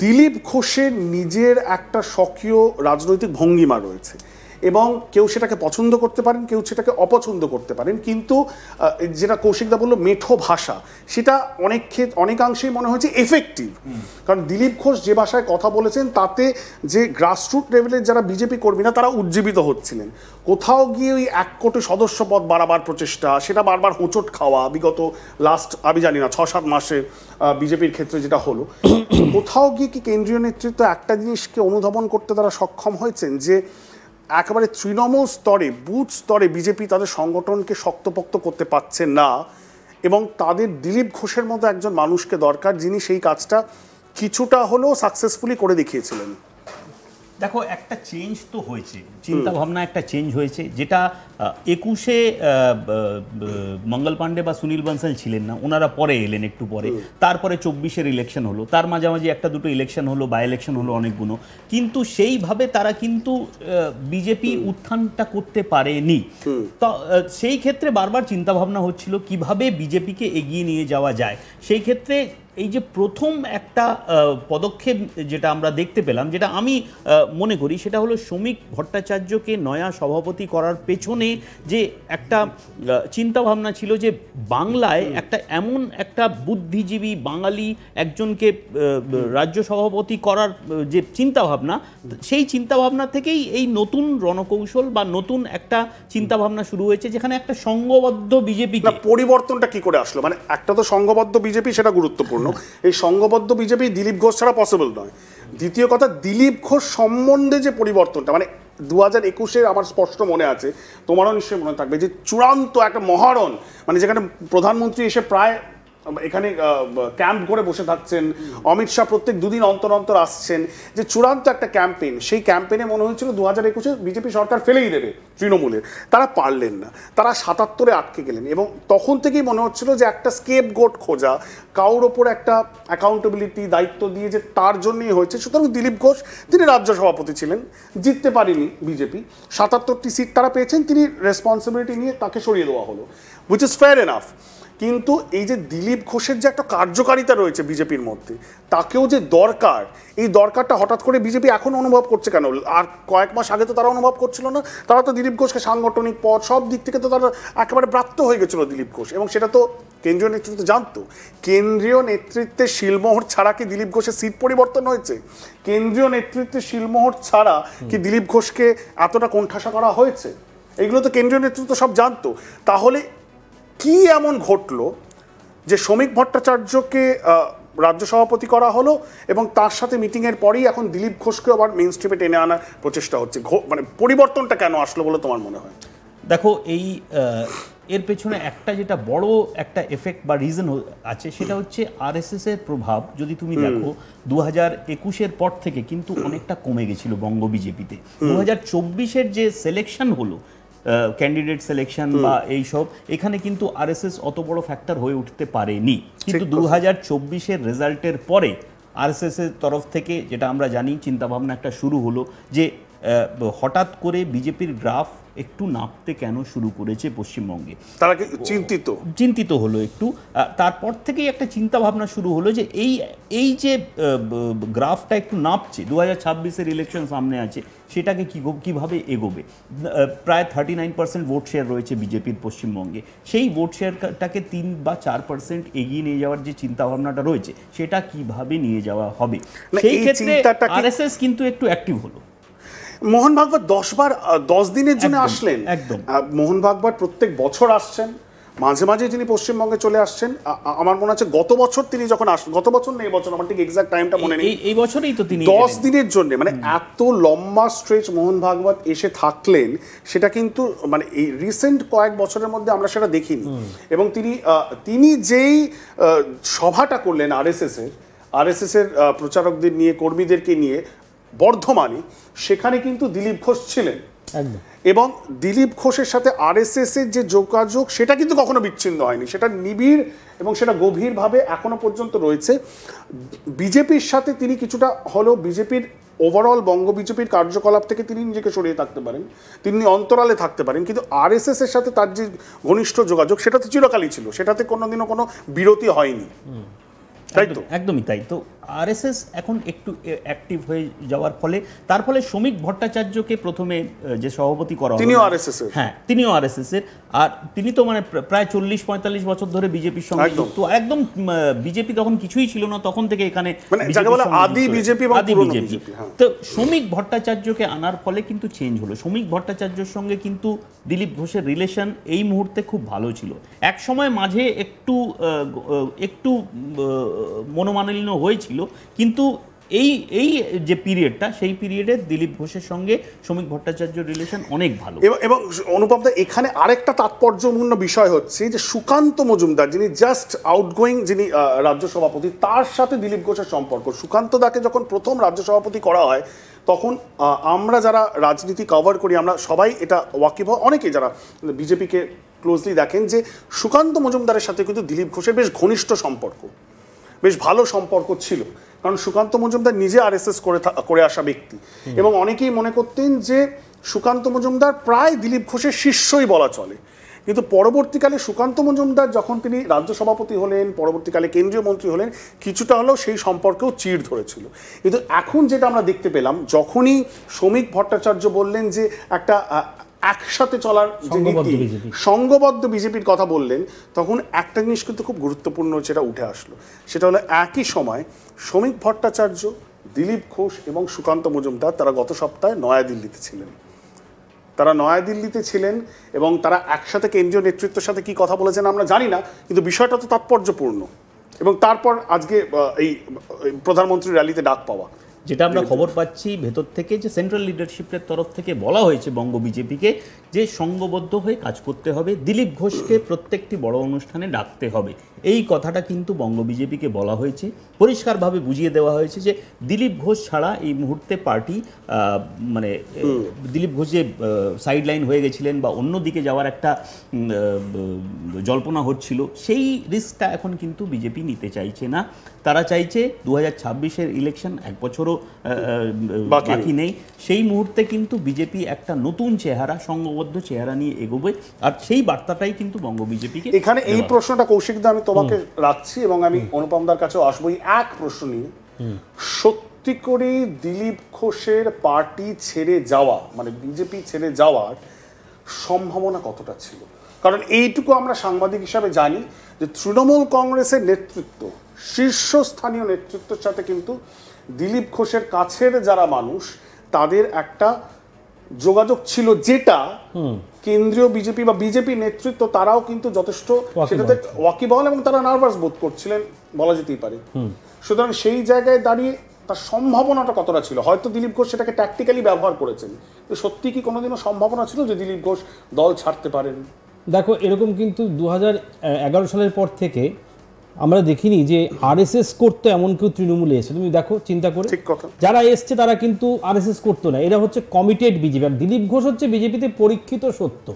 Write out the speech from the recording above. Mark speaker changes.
Speaker 1: দিলীপ ঘোষের নিজের একটা স্বকীয় রাজনৈতিক ভঙ্গিমা রয়েছে এবং কেউ সেটাকে পছন্দ করতে পারেন, কেউ সেটাকে অপছন্দ করতে পারেন, কিন্তু যেটা কৌশিকদা বললো মেঠো ভাষা, সেটা অনেকাংশেই মনে হয়েছে এফেক্টিভ। কারণ দিলীপ ঘোষ যে ভাষায় কথা বলেছেন তাতে যে গ্রাসরুট লেভেলের যারা বিজেপি কর্মীরা তারা উজ্জীবিত হচ্ছিলেন। কোথাও গিয়ে ওই 1 কোটি সদস্য পদ বাড়াবার প্রচেষ্টা, সেটা বারবার হোঁচট খাওয়া বিগত লাস্ট আমি জানি না 6-7 মাসে বিজেপির ক্ষেত্রে যেটা হলো, কোথাও গিয়ে কি কেন্দ্রীয় নেতৃত্ব একটা জিনিসকে অনুধাবন করতে তারা সক্ষম হয়েছেন যে একেবারে তৃণমূল স্তরে, বুথ স্তরে বিজেপি তাদের সংগঠনকে শক্তপোক্ত করতে পারছে না এবং তাদের দিলীপ ঘোষের মতো একজন মানুষকে দরকার যিনি সেই কাজটা কিছুটা হলেও সাকসেসফুলি করে দেখিয়েছিলেন।
Speaker 2: দেখো, একটা চেঞ্জ তো হয়েছে, চিন্তা ভাবনা একটা চেঞ্জ হয়েছে, যেটা 21-এ মঙ্গল পাণ্ডে বা সুনীল বানসাল ছিলেন না, ওনারা পরে এলেন একটু পরে। তারপরে 24-এর ইলেকশন হলো, তার মাঝামাঝি একটা দুটো ইলেকশন হলো, বাই ইলেকশন হলো অনেকগুলো, কিন্তু সেইভাবে তারা কিন্তু বিজেপি উত্থানটা করতে পারেনি। তো সেই ক্ষেত্রে বারবার চিন্তা ভাবনা হচ্ছিল কিভাবে বিজেপিকে এগিয়ে নিয়ে যাওয়া যায়। সেই ক্ষেত্রে এই যে প্রথম একটা পদক্ষেপ যেটা আমরা দেখতে পেলাম, যেটা আমি মনে করি সেটা হলো শ্রমিক ভট্টাচার্যকে নয়া সভাপতি করার পেছনে যে একটা চিন্তাভাবনা ছিল যে বাংলায় একটা এমন একটা বুদ্ধিজীবী বাঙালি একজনকে রাজ্য সভাপতি করার যে চিন্তাভাবনা, সেই চিন্তাভাবনা থেকেই এই নতুন রণকৌশল বা নতুন একটা চিন্তাভাবনা শুরু হয়েছে, যেখানে একটা সংঘবদ্ধ বিজেপি।
Speaker 1: পরিবর্তনটা কি করে আসলো? মানে একটা তো সংঘবদ্ধ বিজেপি, সেটা গুরুত্বপূর্ণ। এই সংঘবদ্ধ বিজেপি দিলীপ ঘোষ ছাড়া পসিবল নয়। দ্বিতীয় কথা, দিলীপ ঘোষ সম্বন্ধে যে পরিবর্তনটা, মানে 2021-এর আমার স্পষ্ট মনে আছে, তোমারও নিশ্চয়ই মনে থাকবে, যে চূড়ান্ত একটা মহারণ, মানে যেখানে প্রধানমন্ত্রী এসে প্রায় এখানে ক্যাম্প করে বসে থাকছেন, অমিত শাহ প্রত্যেক 2 দিন অন্তর অন্তর আসছেন, যে চূড়ান্ত একটা ক্যাম্পেইন, সেই ক্যাম্পেইনে মনে হয়েছিল 2021-এ বিজেপি সরকার ফেলেই দেবে তৃণমূলের। তারা পারলেন না, তারা 77-এ আটকে গেলেন এবং তখন থেকেই মনে হচ্ছিল যে একটা স্কেপ গোট খোঁজা, কারোর ওপর একটা অ্যাকাউন্টেবিলিটি দায়িত্ব দিয়ে যে তার জন্যই হয়েছে। সুতরাং দিলীপ ঘোষ, তিনি রাজ্য সভাপতি ছিলেন, জিততে পারেনি বিজেপি, 77টি সিট তারা পেয়েছেন, তিনি রেসপন্সিবিলিটি নিয়ে তাকে সরিয়ে দেওয়া হলো, হুইচ ইজ ফেয়ার এনাফ। কিন্তু এই যে দিলীপ ঘোষের যে একটা কার্যকারিতা রয়েছে বিজেপির মধ্যে, তাকেও যে দরকার, এই দরকারটা হঠাৎ করে বিজেপি এখন অনুভব করছে কেন? আর কয়েক মাস আগে তো তারা অনুভব করছিল না। তারা তো দিলীপ ঘোষকে সাংগঠনিক পদ সব দিক থেকে তো তারা একেবারে ব্রাত্য হয়ে গেছিল দিলীপ ঘোষ, এবং সেটা তো কেন্দ্রীয় নেতৃত্ব জানতো। কেন্দ্রীয় নেতৃত্বের শিলমোহর ছাড়া কি দিলীপ ঘোষের সিট পরিবর্তন হয়েছে? কেন্দ্রীয় নেতৃত্বের শিলমোহর ছাড়া কি দিলীপ ঘোষকে এতটা কোণঠাসা করা হয়েছে? এগুলো তো কেন্দ্রীয় নেতৃত্ব সব জানতো। তাহলে কি এমন ঘটলো যে শ্রমিক ভট্টাচার্যকে রাজ্য সভাপতি করা হলো এবং তার সাথে মিটিংয়ের পরেই এখন দিলীপ ঘোষকে আবার মেইন স্ট্রিমে টেনে আনার প্রচেষ্টা হচ্ছে? মানে পরিবর্তনটা কেন আসলো বলে তোমার মনে হয়?
Speaker 2: দেখো, এর পেছনে একটা যেটা বড় একটা এফেক্ট বা রিজন আছে, সেটা হচ্ছে আরএসএস এর প্রভাব। যদি তুমি দেখো 2021-এর পর থেকে কিন্তু অনেকটা কমে গেছিল বঙ্গ বিজেপিতে। 2024-এর যে সিলেকশন হলো, ক্যান্ডিডেট সিলেকশন বা এইসব, এখানে কিন্তু আরএসএস অত বড় ফ্যাক্টর হয়ে উঠতে পারেনি। কিন্তু 2024-এর রেজাল্টের পরে আরএসএস এর তরফ থেকে যেটা আমরা জানি, চিন্তাভাবনা একটা শুরু হলো যে হঠাৎ করে বিজেপির গ্রাফ একটু নামতে কেন শুরু করেছে পশ্চিমবঙ্গে,
Speaker 1: তারা চিন্তিত হলো একটু।
Speaker 2: তারপর থেকেই একটা চিন্তা ভাবনা শুরু হলো যে এই যে গ্রাফটা একটু নামছে, 2026-এর ইলেকশন সামনে আছে, সেটাকে কিভাবে এগোবে। প্রায় 39% ভোট শেয়ার রয়েছে বিজেপির পশ্চিমবঙ্গে। সেই ভোট শেয়ারটাকে 3 বা 4% এগিয়ে নিয়ে যাওয়ার যে চিন্তা ভাবনাটা রয়েছে, সেটা কিভাবে নিয়ে যাওয়া হবে, সেই ক্ষেত্রে আরএসএস কিন্তু একটু অ্যাক্টিভ হলো।
Speaker 1: মোহন ভাগবত 10 দিনের জন্য আসলেন। একদম, মোহন ভাগবত প্রত্যেক বছর আসছেন, মাঝে মাঝে তিনি পশ্চিমবঙ্গে চলে আসছেন। আমার মনে আছে গত বছর তিনি যখন গত বছর নেই, বছর আমার ঠিক এক্সাক্ট টাইমটা মনে নেই,
Speaker 2: এই বছরই তো তিনি
Speaker 1: 10 দিনের জন্য, মানে এত লম্বা স্ট্রেচ মোহন ভাগবত এসে থাকলেন, সেটা কিন্তু মানে এই রিসেন্ট কয়েক বছরের মধ্যে আমরা সেটা দেখিনি। এবং তিনি যেই সভাটা করলেন আরএসএস এর প্রচারকদের নিয়ে, কর্মীদেরকে নিয়ে বর্ধমানে, সেখানে কিন্তু দিলীপ ঘোষ ছিলেন এবং দিলীপ ঘোষের সাথে আরএসএস এর যে যোগাযোগ, সেটা কিন্তু কখনো বিচ্ছিন্ন হয়নি, সেটা নিবিড় এবং সেটা গভীরভাবে এখনো পর্যন্ত রয়েছে। বিজেপির সাথে তিনি কিছুটা হলেও বিজেপির ওভারঅল বঙ্গ বিজেপির কার্যকলাপ থেকে তিনি নিজেকে সরিয়ে থাকতে পারেন, তিনি অন্তরালে থাকতে পারেন, কিন্তু আরএসএস এর সাথে তার যে ঘনিষ্ঠ যোগাযোগ, সেটা তো চিরকালই ছিল, সেটাতে কোনোদিনও কোনো বিরতি হয়নি। তাই তো?
Speaker 2: একদমই তাই। তো আরএসএস এখন একটু অ্যাক্টিভ হয়ে যাওয়ার ফলে, তার ফলে শ্রমিক ভট্টাচার্যকে প্রথমে যে সভাপতি করা হলো,
Speaker 1: তিনিও আরএসএস এর।
Speaker 2: হ্যাঁ, তিনিও আরএসএস এর। আর তিনি তো মানে প্রায় 40-45 বছর ধরে বিজেপির সঙ্গে যুক্ত। একদম বিজেপি তখন কিছুই ছিল না, তখন থেকে এখানে
Speaker 1: মানে যাকে বলে আদি বিজেপি এবং পুরনো বিজেপি।
Speaker 2: তো শ্রমিক ভট্টাচার্যকে আনার ফলে কিন্তু চেঞ্জ হলো। শ্রমিক ভট্টাচার্যের সঙ্গে কিন্তু দিলীপ ঘোষের রিলেশন এই মুহূর্তে খুব ভালো ছিল। এক সময় মাঝে একটু মনোমালিন্য হয়েছিল, কিন্তু এই যে পিরিয়ডটা, সেই পিরিয়ডে দিলীপ ঘোষের সঙ্গে শ্রমিক ভট্টাচার্যের রিলেশন অনেক ভালো।
Speaker 1: এবং অনুপম দা, এখানে আরেকটা তাৎপর্যপূর্ণ বিষয় হচ্ছে যে সুকান্ত মজুমদার, যিনি জাস্ট আউটগোয়িং, যিনি রাজ্য সভাপতি, তার সাথে দিলীপ ঘোষের সম্পর্ক। সুকান্ত দাকে যখন প্রথম রাজ্য সভাপতি করা হয়, তখন আমরা যারা রাজনীতি কভার করি, আমরা সবাই এটা ওয়াকিবহ, অনেকেই যারা বিজেপিকে ক্লোজলি দেখেন, যে সুকান্ত মজুমদারের সাথে কিন্তু দিলীপ ঘোষের বেশ ঘনিষ্ঠ সম্পর্ক, বেশ ভালো সম্পর্ক ছিল। কারণ সুকান্ত মজুমদার নিজে আরএসএস করে আসা ব্যক্তি, এবং অনেকেই মনে করতেন যে সুকান্ত মজুমদার প্রায় দিলীপ ঘোষের শিষ্যই বলা চলে। কিন্তু পরবর্তীকালে সুকান্ত মজুমদার যখন তিনি রাজ্য সভাপতি হলেন, পরবর্তীকালে কেন্দ্রীয় মন্ত্রী হলেন, কিছুটা হলেও সেই সম্পর্কেও চিড় ধরেছিল। কিন্তু এখন যেটা আমরা দেখতে পেলাম, যখনই শ্রমিক ভট্টাচার্য বললেন যে একটা একসাথে চলার যে নীতি, সংঘবদ্ধ বিজেপির কথা বললেন, তখন একটা জিনিস কিন্তু খুব গুরুত্বপূর্ণ যেটা উঠে আসলো, সেটা হলো একই সময় শ্রমিক ভট্টাচার্য, দিলীপ ঘোষ এবং সুকান্ত মজুমদার তারা গত সপ্তাহে নয়াদিল্লিতে ছিলেন, এবং তারা একসাথে কেন্দ্রীয় নেতৃত্বের সাথে কি কথা বলেছেন আমরা জানি না, কিন্তু বিষয়টা তো তাৎপর্যপূর্ণ। এবং তারপর আজকে এই প্রধানমন্ত্রীর র্যালিতে ডাক পাওয়া,
Speaker 2: যেটা আমরা খবর পাচ্ছি ভেতর থেকে, যে সেন্ট্রাল লিডারশিপের তরফ থেকে বলা হয়েছে বঙ্গ বিজেপিকে যে সংঘবদ্ধ হয়ে কাজ করতে হবে, দিলীপ ঘোষকে প্রত্যেকটি বড় অনুষ্ঠানে ডাকতে হবে। এই কথাটা কিন্তু বঙ্গ বিজেপিকে বলা হয়েছে, পরিষ্কারভাবে বুঝিয়ে দেওয়া হয়েছে যে দিলীপ ঘোষ ছাড়া এই মুহূর্তে পার্টি, মানে দিলীপ ঘোষ যে সাইডলাইন হয়ে গেছিলেন বা অন্যদিকে যাওয়ার একটা জল্পনা হচ্ছিল, সেই রিস্কটা এখন কিন্তু বিজেপি নিতে চাইছে না। তারা চাইছে 2026-এর ইলেকশন এক বছরও বাকি নেই, সেই মুহূর্তে কিন্তু বিজেপি একটা নতুন চেহারা, সংঘবদ্ধ চেহারা নিয়ে এগোবে। আর সেই বার্তাটাই কিন্তু বঙ্গ বিজেপিকে
Speaker 1: এখানে এই প্রশ্নটা কৌশিকদা আমি তোমাকে রাখছি, এবং আমি অনুপমদার কাছেও আসবো এই এক প্রশ্ন নিয়ে। সত্যি করে দিলীপ ঘোষের পার্টি ছেড়ে যাওয়া, মানে বিজেপি ছেড়ে যাওয়ার সম্ভাবনা কতটা ছিল? কারণ এইটুকু আমরা সাংবাদিক হিসাবে জানি যে তৃণমূল কংগ্রেসের নেতৃত্ব, শীর্ষস্থানীয় নেতৃত্বের সাথে কিন্তু দিলীপ ঘোষের কাছের যারা মানুষ, তাদের একটা যোগাযোগ ছিল, যেটা কেন্দ্রীয় বিজেপি বা বিজেপি নেতৃত্ব তারাও কিন্তু যথেষ্ট সেটাতে ওয়াকিবহাল, এবং তারা নার্ভাস বোধ করছিলেন বলা যেতেই পারে। সুতরাং সেই জায়গায় দাঁড়িয়ে তার সম্ভাবনাটা কতটা ছিল? হয়তো দিলীপ ঘোষ সেটাকে ট্যাকটিক্যালি ব্যবহার করেছেন, তো সত্যি কি কোনোদিনও সম্ভাবনা ছিল যে দিলীপ ঘোষ দল ছাড়তে পারেন?
Speaker 3: দেখো, এরকম কিন্তু 2011 সালের পর থেকে আমরা দেখিনি যে আরএসএস করতো এমন কেউ তৃণমূলে এসে। তুমি দেখো, চিন্তা করে,
Speaker 1: ঠিক কথা,
Speaker 3: যারা এসছে তারা কিন্তু আরএসএস করতো না, এরা হচ্ছে কমিটেড বিজেপি। আর দিলীপ ঘোষ হচ্ছে বিজেপিতে পরীক্ষিত সত্য।